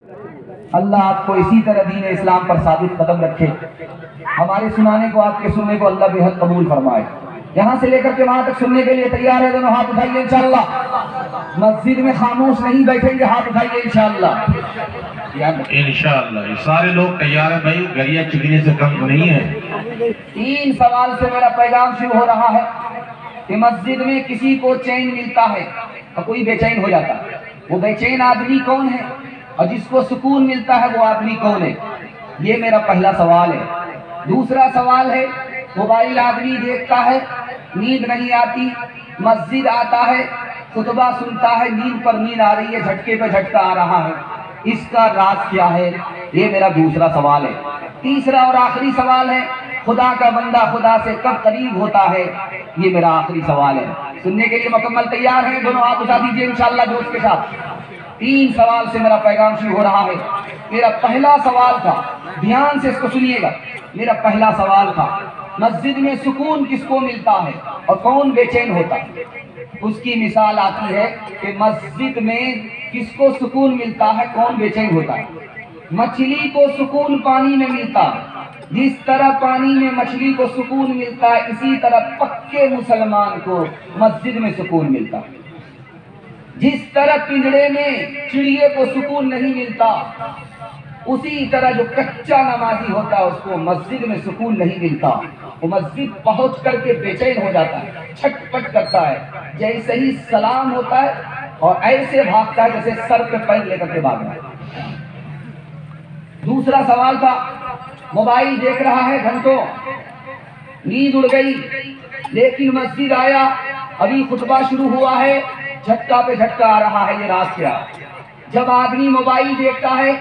اللہ آپ کو اسی طرح دین اسلام پر ثابت قدم رکھے. ہمارے سنانے کو، آپ کے سننے کو اللہ بے حد قبول فرمائے. یہاں سے لے کر کے وہاں تک سننے کے لیے تیار ہے؟ دونوں ہاتھ اٹھائیے انشاءاللہ. مسجد میں خاموش نہیں بیٹھیں گے، ہاتھ اٹھائیے انشاءاللہ. انشاءاللہ یہ سارے لوگ تیار ہیں بھائی، گریا چگنے سے کم نہیں ہے. 3 سوال سے میرا پیغام شروع ہو رہا ہے کہ مسجد میں کسی کو چین ملتا ہے اور کوئی بے چین ہو جاتا ہے. وہ بے چین آدمی کون ہے اور جس کو سکون ملتا ہے وہ آدمی کون ہے؟ یہ میرا پہلا سوال ہے. دوسرا سوال ہے، موبائل آدمی دیکھتا ہے، نیند نہیں آتی، مسجد آتا ہے، خطبہ سنتا ہے، نیند پر نیند آ رہی ہے، جھٹکے پہ جھٹکا آ رہا ہے، اس کا راز کیا ہے؟ یہ میرا دوسرا سوال ہے. تیسرا اور آخری سوال ہے، خدا کا بندہ خدا سے کب قریب ہوتا ہے؟ یہ میرا آخری سوال ہے. سننے کے لیے مکمل تیار ہیں؟ دونوں ہاتھ اٹھا دیجئے انشاءاللہ جوش کے ساتھ. 3 سوال سے میرا پیغام شروع ہو رہا ہے. میرا پہلا سوال تھا، دھیان سے اس کو سنیے گا. میرا پہلا سوال تھا، مسجد میں سکون کس کو ملتا ہے اور کون بے چین ہوتا ہے؟ اس کی مثال آتی ہے کہ مسجد میں کس کو سکون ملتا ہے، کون بے چین ہوتا ہے. مچھلی کو سکون پانی میں ملتا ہے. جس طرح پانی میں مچھلی کو سکون ملتا ہے، اسی طرح پکے مسلمان کو مسجد میں سکون ملتا ہے. جس طرح پنجرے میں چڑیے کو سکون نہیں ملتا، اسی طرح جو کچا نمازی ہوتا ہے اس کو مسجد میں سکون نہیں ملتا. وہ مسجد پہنچ کر کے بے چین ہو جاتا ہے، چھٹ پٹ کرتا ہے، جیسے ہی سلام ہوتا ہے اور ایسے بھاگتا ہے جیسے سر پہ پیر لے کر کے بھاگ رہا ہے. دوسرا سوال تھا، موبائل دیکھ رہا ہے گھنٹوں، نیند اڑ گئی، لیکن مسجد آیا، ابھی خطبہ شروع ہوا ہے، جھٹکا پہ جھٹکا آ رہا ہے. یہ راز کیا؟ جب آدمی موبائل دیکھتا ہے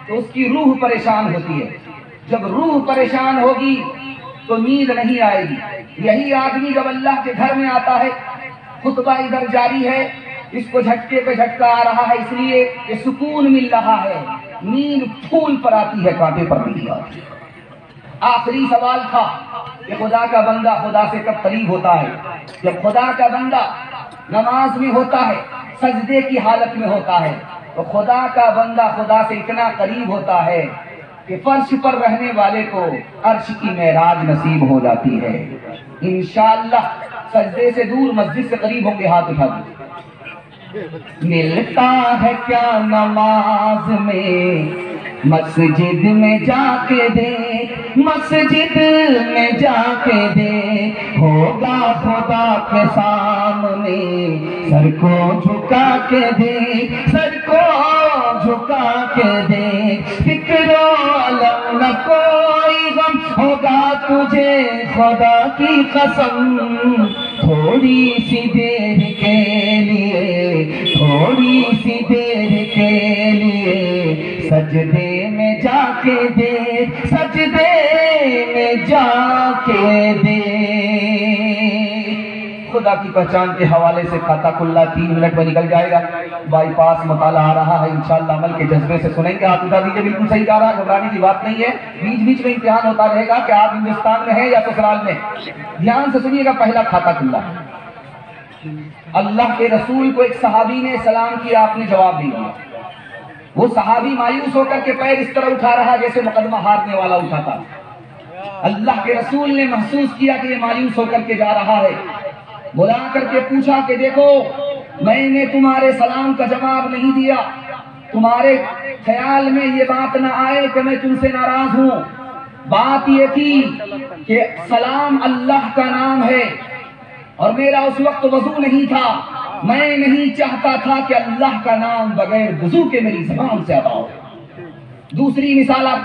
تو اس کی روح پریشان ہوتی ہے. جب روح پریشان ہوگی تو نیند نہیں آئے گی. یہی آدمی جب اللہ کے گھر میں آتا ہے، خطبہ ادھر جاری ہے، اس کو جھٹکے پہ جھٹکا آ رہا ہے، اس لیے کہ سکون مل رہا ہے، نیند پھول پر آتی ہے، کانٹے پر نہیں آتی. آخری سوال تھا کہ خدا کا بندہ خدا سے کب قریب ہوتا ہے؟ جب خدا کا بندہ نماز میں ہوتا ہے، سجدے کی حالت میں ہوتا ہے، تو خدا کا بندہ خدا سے اتنا قریب ہوتا ہے کہ فرش پر رہنے والے کو عرش کی معراج نصیب ہو جاتی ہے. انشاءاللہ سجدے سے دور مسجد سے قریب ہوں گے، ہاتھ اٹھا دیجیے. ملتا ہے کیا نماز میں، مسجد میں جا کے دے، مسجد میں جا کے دے، ہوگا خدا کے سامنے، سر کو جھکا کے دے، سر کو جھکا کے دے. فکر و علم نہ کوئی غم ہوگا تجھے خدا کی قسم، تھوڑی سی دیر کے لیے، تھوڑی سی دیر کے لیے سجدے میں جا کے دے، سجدے میں جا کے دے. خدا کی پہچان کے حوالے سے کھاتا کھلا 3 منٹ میں نکل جائے گا. بائی پاس مطالعہ آ رہا ہے، انشاءاللہ عمل کے جذبے سے سنیں گے. ہاتھ اٹھا دیجیے. بالکل صحیح کہہ رہا ہے، گھبرانے کی بات نہیں ہے. بیچ بیچ میں امتحان ہوتا رہے گا کہ آپ ہندوستان میں ہیں یا سسرال میں. دھیان سے سنیے گا. پہلا کھاتا کھلا، اللہ کے رسول کو ایک صحابی نے سلام کیا، آپ نے جواب دیا. وہ صحابی مایوس ہو کر کے پیر اس طرح اٹھا رہا جیسے مقدمہ ہارنے والا اٹھاتا. اللہ کے رسول نے محسوس کیا کہ یہ مایوس ہو کر کے جا رہا ہے. بلا کر کے پوچھا کہ دیکھو، میں نے تمہارے سلام کا جواب نہیں دیا، تمہارے خیال میں یہ بات نہ آئے کہ میں تم سے ناراض ہوں. بات یہ تھی کہ سلام اللہ کا نام ہے اور میرا اس وقت وضو نہیں تھا، میں نہیں چاہتا تھا کہ اللہ کا نام بغیر وضو کے میری زبان سے ادا ہو. دوسری مثال آپ